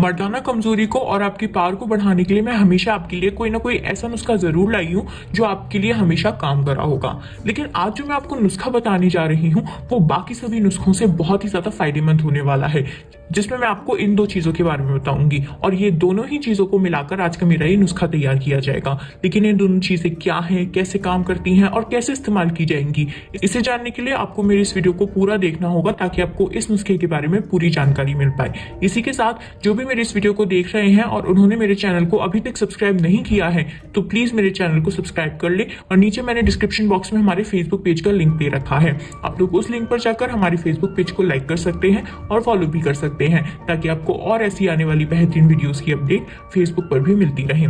मर्दाना कमजोरी को और आपकी पावर को बढ़ाने के लिए मैं हमेशा आपके लिए कोई ना कोई ऐसा नुस्खा जरूर लाई हूँ जो आपके लिए हमेशा काम करा होगा। लेकिन आज जो मैं आपको नुस्खा बताने जा रही हूँ वो बाकी सभी नुस्खों से बहुत ही ज्यादा फायदेमंद होने वाला है, जिसमें मैं आपको इन दो चीजों के बारे में बताऊंगी और ये दोनों ही चीजों को मिलाकर आज का मेरा ये नुस्खा तैयार किया जाएगा। लेकिन ये दोनों चीजें क्या हैं, कैसे काम करती हैं और कैसे इस्तेमाल की जाएंगी, इसे जानने के लिए आपको मेरे इस वीडियो को पूरा देखना होगा ताकि आपको इस नुस्खे के बारे में पूरी जानकारी मिल पाए। इसी के साथ जो भी मेरे इस वीडियो को देख रहे हैं और उन्होंने मेरे चैनल को अभी तक सब्सक्राइब नहीं किया है तो प्लीज मेरे चैनल को सब्सक्राइब कर ले और नीचे मैंने डिस्क्रिप्शन बॉक्स में हमारे फेसबुक पेज का लिंक दे रखा है। आप लोग उस लिंक पर जाकर हमारे फेसबुक पेज को लाइक कर सकते हैं और फॉलो भी कर सकते हैं ताकि आपको और ऐसी आने वाली बेहतरीन वीडियोस की अपडेट फेसबुक पर भी मिलती रहे।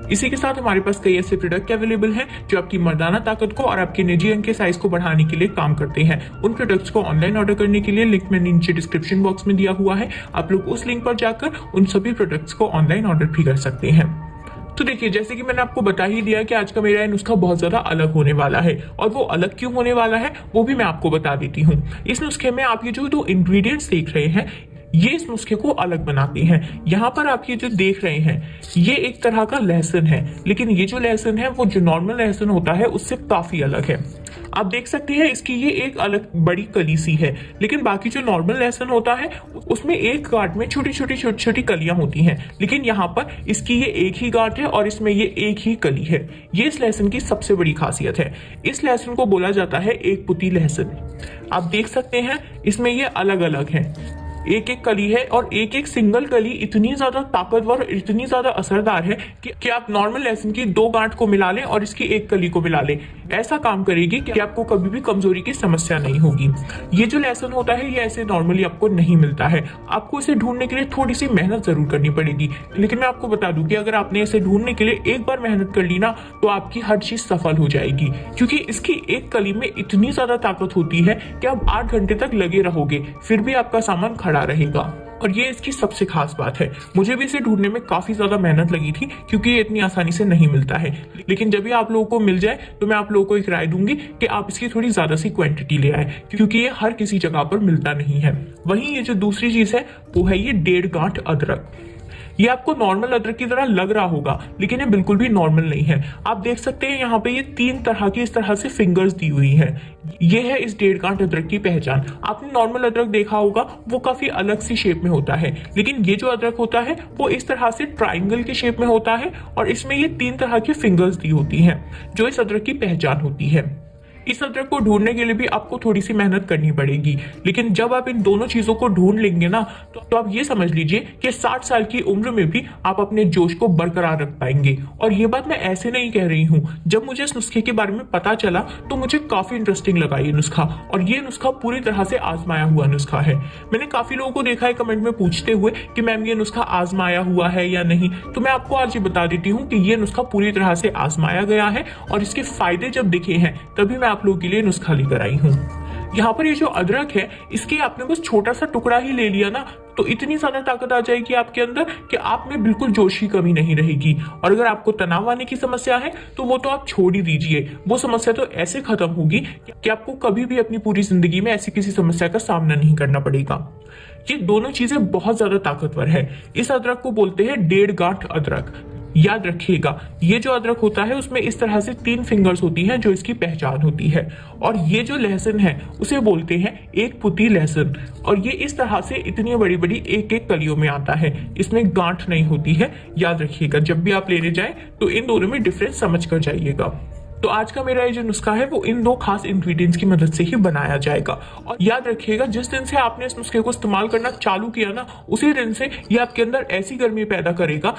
इसी के साथ हमारे पास कई ऐसे प्रोडक्ट अवेलेबल हैं जो आपकी मर्दाना ताकत को और आपके निजी अंग के साइज को बढ़ाने के लिए काम करते हैं। उन प्रोडक्ट्स को ऑनलाइन ऑर्डर करने के लिए लिंक मैंने नीचे डिस्क्रिप्शन बॉक्स में दिया हुआ है। आप लोग उस लिंक पर जाकर उन सभी प्रोडक्ट्स को ऑनलाइन ऑर्डर भी कर सकते हैं। तो देखिए, जैसे कि मैंने आपको बता ही दिया कि आज का मेरा ये नुस्खा बहुत ज्यादा अलग होने वाला है और वो अलग क्यों होने वाला है वो भी मैं आपको बता देती हूँ। इस नुस्खे में आप ये जो दो इंग्रेडिएंट्स देख रहे हैं ये इस नुस्खे को अलग बनाते हैं। यहाँ पर आप ये जो देख रहे हैं ये एक तरह का लहसुन है, लेकिन ये जो लहसुन है वो जो नॉर्मल लहसुन होता है उससे काफी अलग है। आप देख सकते हैं इसकी ये एक अलग बड़ी कली सी है, लेकिन बाकी जो नॉर्मल लहसुन होता है उसमें एक गांठ में छोटी छोटी कलियां होती हैं, लेकिन यहाँ पर इसकी ये एक ही गांठ है और इसमें ये एक ही कली है। ये इस लहसुन की सबसे बड़ी खासियत है। इस लहसुन को बोला जाता है एक पुती लहसुन। आप देख सकते हैं इसमें ये अलग अलग है, एक एक कली है और एक एक सिंगल कली इतनी ज्यादा ताकतवर और इतनी ज्यादा असरदार है कि आप नॉर्मल लहसुन की दो गांठ को मिला लें और इसकी एक कली को मिला लें, ऐसा काम करेगी कि आपको कभी भी कमजोरी की समस्या नहीं होगी। ये जो लहसुन होता है ये ऐसे नॉर्मली आपको नहीं मिलता है, आपको इसे ढूंढने के लिए थोड़ी सी मेहनत जरूर करनी पड़ेगी। लेकिन मैं आपको बता दूं कि अगर आपने इसे ढूंढने के लिए एक बार मेहनत कर ली ना तो आपकी हर चीज सफल हो जाएगी, क्योंकि इसकी एक कली में इतनी ज्यादा ताकत होती है कि आप 8 घंटे तक लगे रहोगे फिर भी आपका सामान खड़ा रहेगा। और ये इसकी सबसे खास बात है। मुझे भी इसे ढूंढने में काफी ज्यादा मेहनत लगी थी क्योंकि ये इतनी आसानी से नहीं मिलता है, लेकिन जब भी आप लोगों को मिल जाए तो मैं आप लोगों को एक राय दूंगी कि आप इसकी थोड़ी ज्यादा सी क्वांटिटी ले आए, क्योंकि ये हर किसी जगह पर मिलता नहीं है। वहीं ये जो दूसरी चीज है वो है ये 1.5 गांठ अदरक। ये आपको नॉर्मल अदरक की तरह लग रहा होगा लेकिन ये बिल्कुल भी नॉर्मल नहीं है। आप देख सकते हैं यहाँ पे ये 3 तरह की इस तरह से फिंगर्स दी हुई है। ये है इस 1.5 गांठ अदरक की पहचान। आपने नॉर्मल अदरक देखा होगा वो काफी अलग सी शेप में होता है, लेकिन ये जो अदरक होता है वो इस तरह से ट्राइंगल के शेप में होता है और इसमें ये 3 तरह की फिंगर्स दी होती हैं जो इस अदरक की पहचान होती है। इस अदरक को ढूंढने के लिए भी आपको थोड़ी सी मेहनत करनी पड़ेगी, लेकिन जब आप इन दोनों चीजों को ढूंढ लेंगे ना तो आप ये समझ लीजिए कि 60 साल की उम्र में भी आप अपने जोश को बरकरार रख पाएंगे। और ये बात मैं ऐसे नहीं कह रही हूँ, जब मुझे इस नुस्खे के बारे में पता चला तो मुझे काफी इंटरेस्टिंग लगा ये नुस्खा, और ये नुस्खा पूरी तरह से आजमाया हुआ नुस्खा है। मैंने काफी लोगों को देखा है कमेंट में पूछते हुए कि मैम ये नुस्खा आजमाया हुआ है या नहीं, तो मैं आपको आज ये बता देती हूँ कि ये नुस्खा पूरी तरह से आजमाया गया है और इसके फायदे जब दिखे हैं तभी मैं आप लोगों के लिए नुस्खा लेकर आई हूँ। यहाँ पर ये जो अदरक है इसके आपने बस छोटा सा टुकड़ा ही ले लिया ना तो इतनी ज्यादा ताकत आ जाएगी आपके अंदर कि आप में बिल्कुल जोश की कमी नहीं रहेगी। और अगर आपको तनाव आने की समस्या है तो वो तो आप छोड़ ही दीजिए, वो समस्या तो ऐसे खत्म होगी कि आपको कभी भी अपनी पूरी जिंदगी में ऐसी किसी समस्या का सामना नहीं करना पड़ेगा। ये दोनों चीजें बहुत ज्यादा ताकतवर है। इस अदरक को बोलते हैं 1.5 गांठ अदरक। याद रखिएगा ये जो अदरक होता है उसमें इस तरह से 3 फिंगर्स होती हैं जो इसकी पहचान होती है। और ये जो लहसुन है उसे बोलते हैं एक पुती लहसुन, और ये इस तरह से इतनी बड़ी बड़ी एक एक कलियों में आता है, इसमें गांठ नहीं होती है। याद रखिएगा जब भी आप लेने जाएं तो इन दोनों में डिफरेंस समझ कर जाइएगा। तो आज का मेरा ये जो नुस्खा है वो इन 2 खास इंग्रेडिएंट्स की मदद से ही बनाया जाएगा। और याद रखिएगा जिस दिन से आपने इस नुस्खे को इस्तेमाल करना चालू किया ना उसी दिन से ये आपके अंदर ऐसी गर्मी पैदा करेगा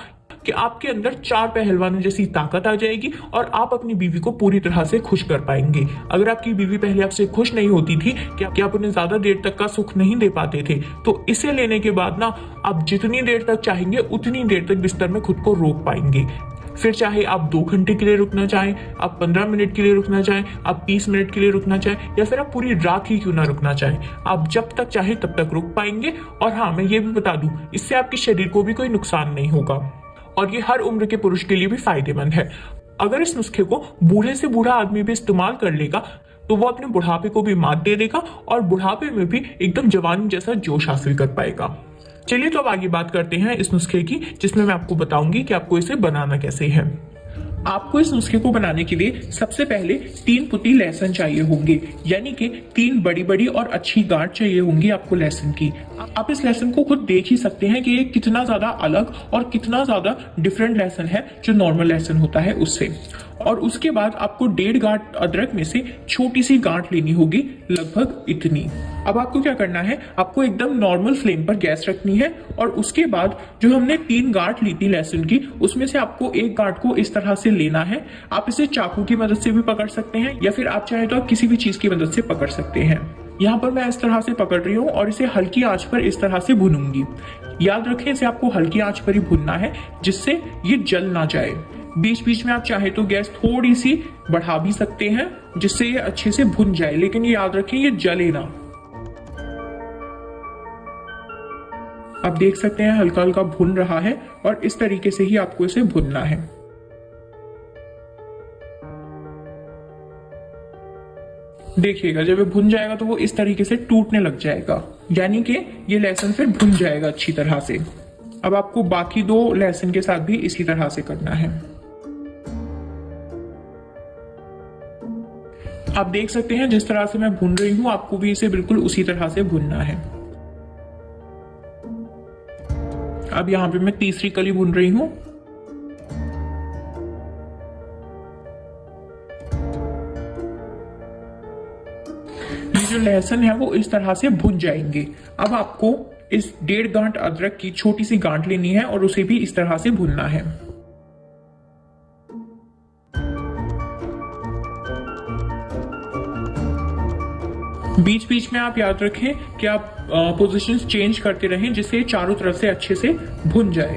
कि आपके अंदर 4 पहलवानों जैसी ताकत आ जाएगी और आप अपनी बीवी को पूरी तरह से खुश कर पाएंगे। अगर आपकी बीवी पहले आपसे खुश नहीं होती थी कि आप उन्हें ज्यादा देर तक का सुख नहीं दे पाते थे, तो इसे लेने के बाद ना आप जितनी देर तक चाहेंगे उतनी देर तक बिस्तर में खुद को रोक पाएंगे। फिर चाहे आप 2 घंटे के लिए रुकना चाहें, आप 15 मिनट के लिए रुकना चाहें, आप 30 मिनट के लिए रुकना चाहें, या फिर आप पूरी रात ही क्यों ना रुकना चाहें, आप जब तक चाहे तब तक रुक पाएंगे। और हाँ, मैं ये भी बता दूं इससे आपके शरीर को भी कोई नुकसान नहीं होगा और ये हर उम्र के पुरुष के लिए भी फायदेमंद है। अगर इस नुस्खे को बूढ़े से बूढ़ा आदमी भी इस्तेमाल कर लेगा तो वो अपने बुढ़ापे को भी मात दे देगा और बुढ़ापे में भी एकदम जवानी जैसा जोश हासिल कर पाएगा। चलिए तो अब आगे बात करते हैं इस नुस्खे की, जिसमें मैं आपको बताऊंगी कि आपको इसे बनाना कैसे है। आपको इस नुस्खे को बनाने के लिए सबसे पहले 3 पुती लहसुन चाहिए होंगे, यानी कि 3 बड़ी बड़ी और अच्छी गांठ चाहिए होंगी आपको लहसुन की। आप इस लहसुन को खुद देख ही सकते हैं कि ये कितना ज्यादा अलग और कितना ज्यादा डिफरेंट लहसुन है जो नॉर्मल लहसुन होता है उससे। और उसके बाद आपको 1.5 गांठ अदरक में से छोटी सी गांठ लेनी होगी, लगभग इतनी। अब आपको क्या करना है, आपको एकदम नॉर्मल फ्लेम पर गैस रखनी है और उसके बाद जो हमने 3 गांठ ली थी लहसुन की, उसमें से आपको एक गांठ को इस तरह से लेना है। आप इसे चाकू की मदद से भी पकड़ सकते हैं या फिर आप चाहे तो आप किसी भी चीज की मदद से पकड़ सकते हैं। यहाँ पर मैं इस तरह से पकड़ रही हूँ और इसे हल्की आंच पर इस तरह से भूनूंगी। याद रखें, इसे आपको हल्की आंच पर ही भूनना है जिससे ये जल ना जाए। बीच बीच में आप चाहे तो गैस थोड़ी सी बढ़ा भी सकते हैं जिससे ये अच्छे से भुन जाए, लेकिन ये याद रखें ये जले ना। आप देख सकते हैं हल्का हल्का भुन रहा है और इस तरीके से ही आपको इसे भुनना है। देखिएगा जब ये भुन जाएगा तो वो इस तरीके से टूटने लग जाएगा, यानी कि ये लहसुन फिर भुन जाएगा अच्छी तरह से। अब आपको बाकी 2 लहसुन के साथ भी इसी तरह से करना है। आप देख सकते हैं जिस तरह से मैं भून रही हूं, आपको भी इसे बिल्कुल उसी तरह से भूनना है। अब यहां पे मैं तीसरी कली भून रही हूं। ये जो लहसुन है वो इस तरह से भुन जाएंगे। अब आपको इस 1.5 गांठ अदरक की छोटी सी गांठ लेनी है और उसे भी इस तरह से भुनना है। बीच बीच में आप याद रखें कि आप पोजीशंस चेंज करते रहें जिससे चारों तरफ से अच्छे से भुन जाए।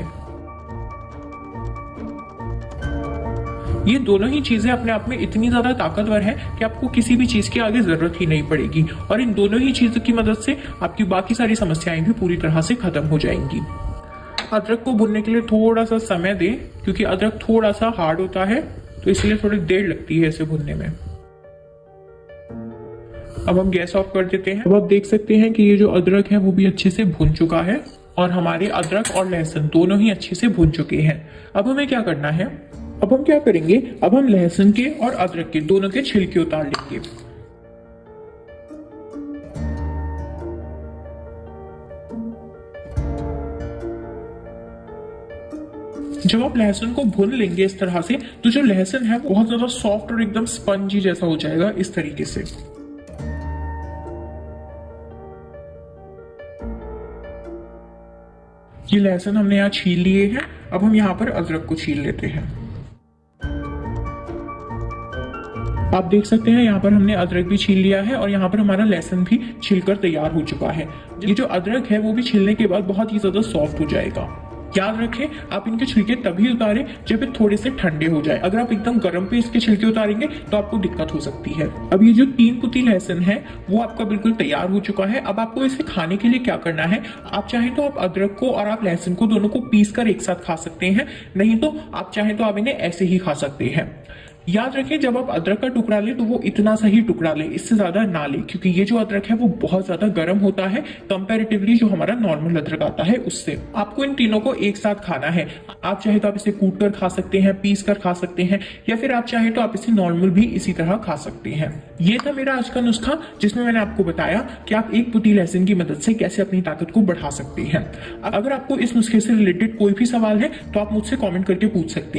ये दोनों ही चीजें अपने आप में इतनी ज्यादा ताकतवर है कि आपको किसी भी चीज की आगे जरूरत ही नहीं पड़ेगी और इन दोनों ही चीजों की मदद से आपकी बाकी सारी समस्याएं भी पूरी तरह से खत्म हो जाएंगी। अदरक को भुनने के लिए थोड़ा सा समय दें, क्योंकि अदरक थोड़ा सा हार्ड होता है तो इसलिए थोड़ी देर लगती है इसे भुनने में। अब हम गैस ऑफ कर देते हैं। अब आप देख सकते हैं कि ये जो अदरक है वो भी अच्छे से भुन चुका है और हमारे अदरक और लहसुन दोनों ही अच्छे से भुन चुके हैं। अब हमें क्या करना है, अब हम क्या करेंगे, अब हम लहसुन के और अदरक के दोनों के छिलके उतार लेंगे। जब आप लहसुन को भून लेंगे इस तरह से, तो जो लहसुन है वो बहुत ज्यादा सॉफ्ट और एकदम स्पंजी जैसा हो जाएगा इस तरीके से। ये लहसुन हमने यहाँ छील लिए हैं। अब हम यहाँ पर अदरक को छील लेते हैं। आप देख सकते हैं यहाँ पर हमने अदरक भी छील लिया है और यहाँ पर हमारा लहसुन भी छिलकर तैयार हो चुका है। ये जो अदरक है वो भी छीलने के बाद बहुत ही ज्यादा सॉफ्ट हो जाएगा। याद रखें, आप इनके छिलके तभी उतारें जब ये थोड़े से ठंडे हो जाए। अगर आप एकदम गर्म पे इसके छिलके उतारेंगे तो आपको दिक्कत हो सकती है। अब ये जो 3 पुती लहसुन है वो आपका बिल्कुल तैयार हो चुका है। अब आपको इसे खाने के लिए क्या करना है, आप चाहें तो आप अदरक को और आप लहसुन को दोनों को पीस कर एक साथ खा सकते हैं, नहीं तो आप चाहें तो आप इन्हें ऐसे ही खा सकते हैं। याद रखें, जब आप अदरक का टुकड़ा लें तो वो इतना सा ही टुकड़ा लें, इससे ज्यादा ना लें, क्योंकि ये जो अदरक है वो बहुत ज्यादा गर्म होता है कंपैरेटिवली जो हमारा नॉर्मल अदरक आता है उससे। आपको इन तीनों को एक साथ खाना है। आप चाहे तो आप इसे कूट कर खा सकते हैं, पीस कर खा सकते हैं, या फिर आप चाहे तो आप इसे नॉर्मल भी इसी तरह खा सकते हैं। ये था मेरा आज का नुस्खा, जिसमें मैंने आपको बताया कि आप 1 पुती लहसुन की मदद से कैसे अपनी ताकत को बढ़ा सकते हैं। अगर आपको इस नुस्खे से रिलेटेड कोई भी सवाल है तो आप मुझसे कॉमेंट करके पूछ सकते हैं।